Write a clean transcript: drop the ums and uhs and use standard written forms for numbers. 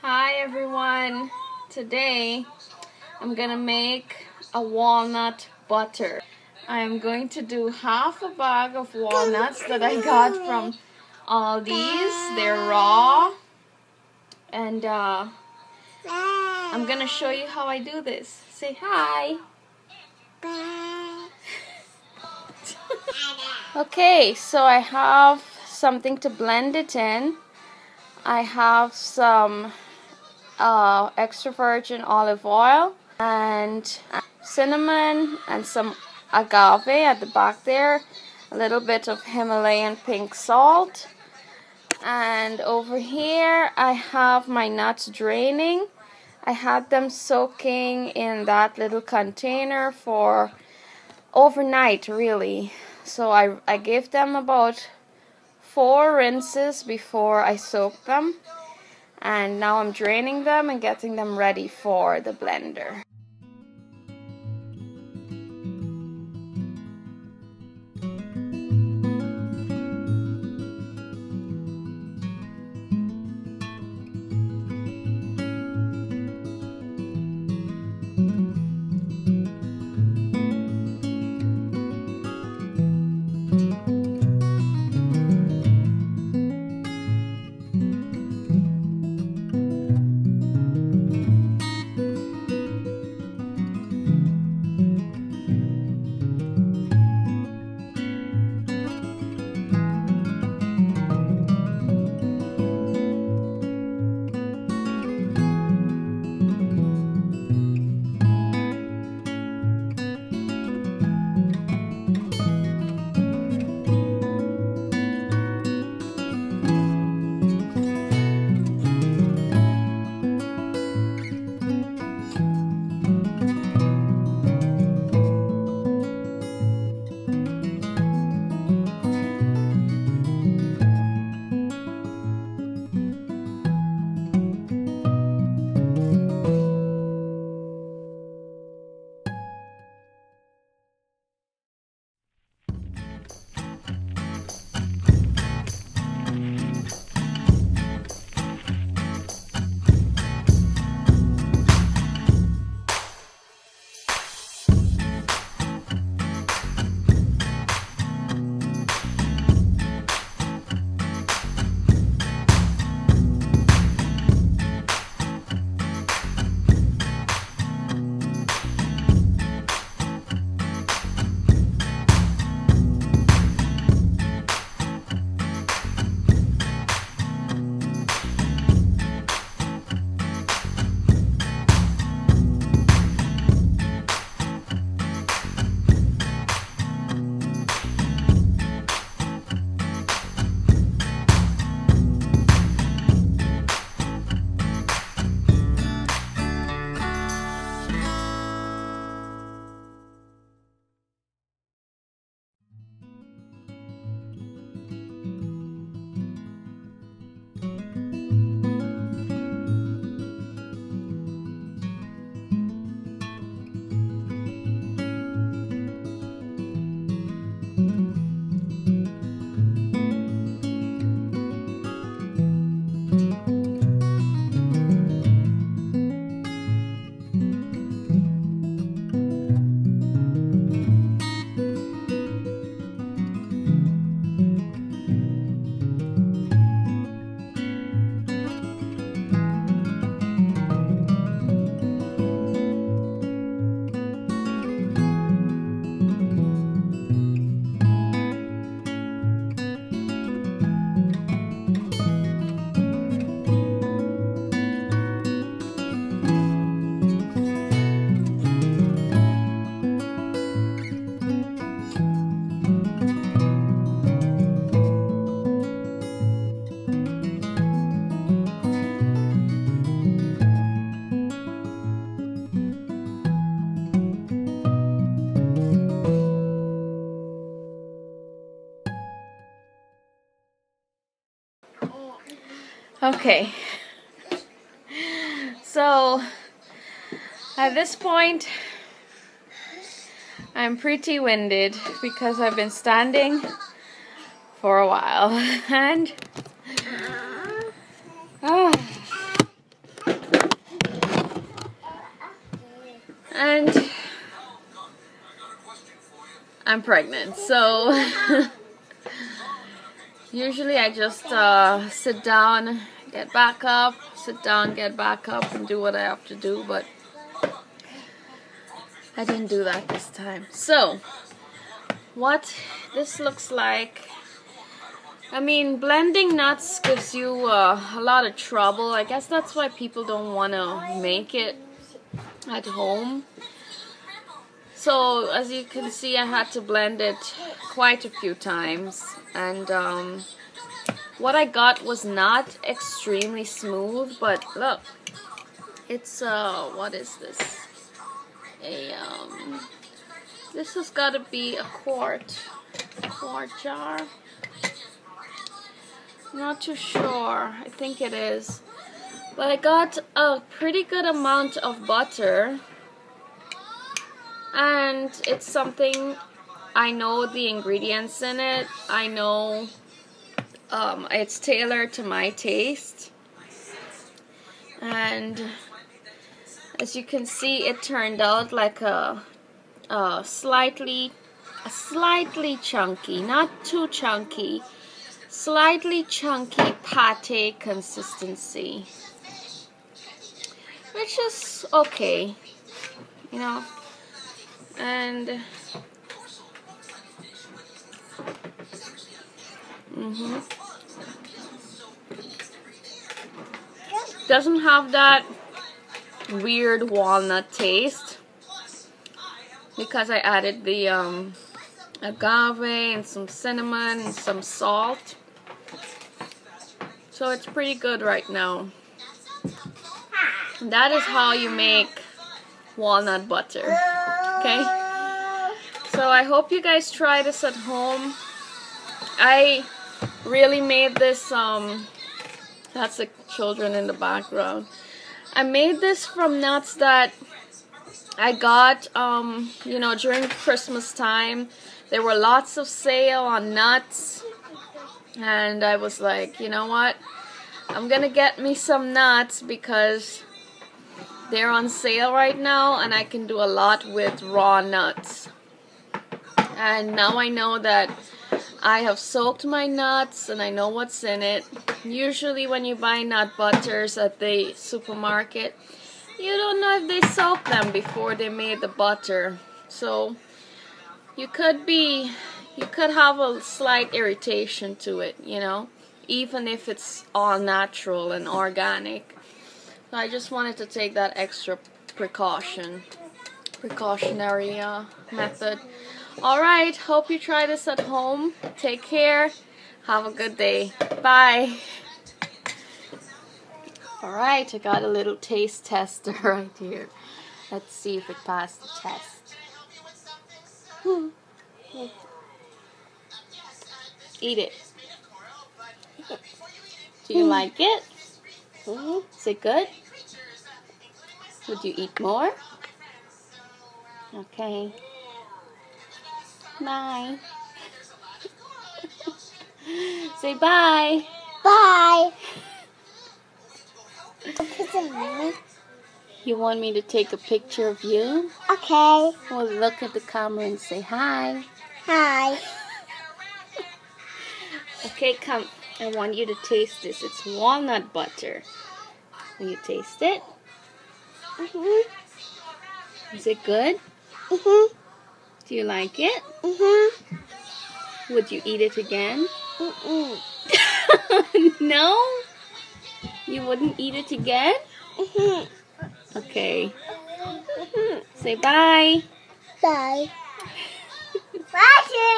Hi everyone! Today I'm gonna make a walnut butter. I'm going to do half a bag of walnuts that I got from Aldi's. They're raw, and I'm gonna show you how I do this. Say hi! Okay, so I have something to blend it in. I have some extra virgin olive oil and cinnamon and some agave at the back there, a little bit of Himalayan pink salt, and over here I have my nuts draining. I had them soaking in that little container for overnight really, so I gave them about 4 rinses before I soaked them. And now I'm draining them and getting them ready for the blender. Okay, so at this point I'm pretty winded because I've been standing for a while and I'm pregnant, so usually I just sit down, get back up, sit down, get back up, and do what I have to do, but I didn't do that this time. So, what this looks like, I mean, blending nuts gives you a lot of trouble. I guess that's why people don't want to make it at home. So, as you can see, I had to blend it quite a few times, and what I got was not extremely smooth, but look, it's what is this? This has got to be a quart jar. Not too sure. I think it is. But I got a pretty good amount of butter, and it's something I know the ingredients in it. I know it's tailored to my taste, and as you can see, it turned out like a slightly chunky, not too chunky, slightly chunky pate consistency, which is okay, you know. And doesn't have that weird walnut taste because I added the agave and some cinnamon and some salt, so it's pretty good right now. That is how you make walnut butter. Okay, so I hope you guys try this at home. I really made this, that's the children in the background. I made this from nuts that I got, you know, during Christmas time. There were lots of sale on nuts, and I was like, you know what, I'm gonna get me some nuts because they're on sale right now, and I can do a lot with raw nuts. And now I know that I have soaked my nuts and I know what's in it. Usually when you buy nut butters at the supermarket, you don't know if they soaked them before they made the butter. So you could have a slight irritation to it, you know, even if it's all natural and organic. So I just wanted to take that extra precautionary method. Alright, hope you try this at home. Take care. Have a good day. Bye. Alright, I got a little taste tester right here. Let's see if it passed the test. Eat it. Do you like it? Is it good? Would you eat more? Okay. Bye. Say bye. Bye. You want me to take a picture of you? Okay. Well, look at the camera and say hi. Hi. Okay, come. I want you to taste this. It's walnut butter. Will you taste it? Is it good? Do you like it? Would you eat it again? No? You wouldn't eat it again? Okay. Say bye. Bye. Bye.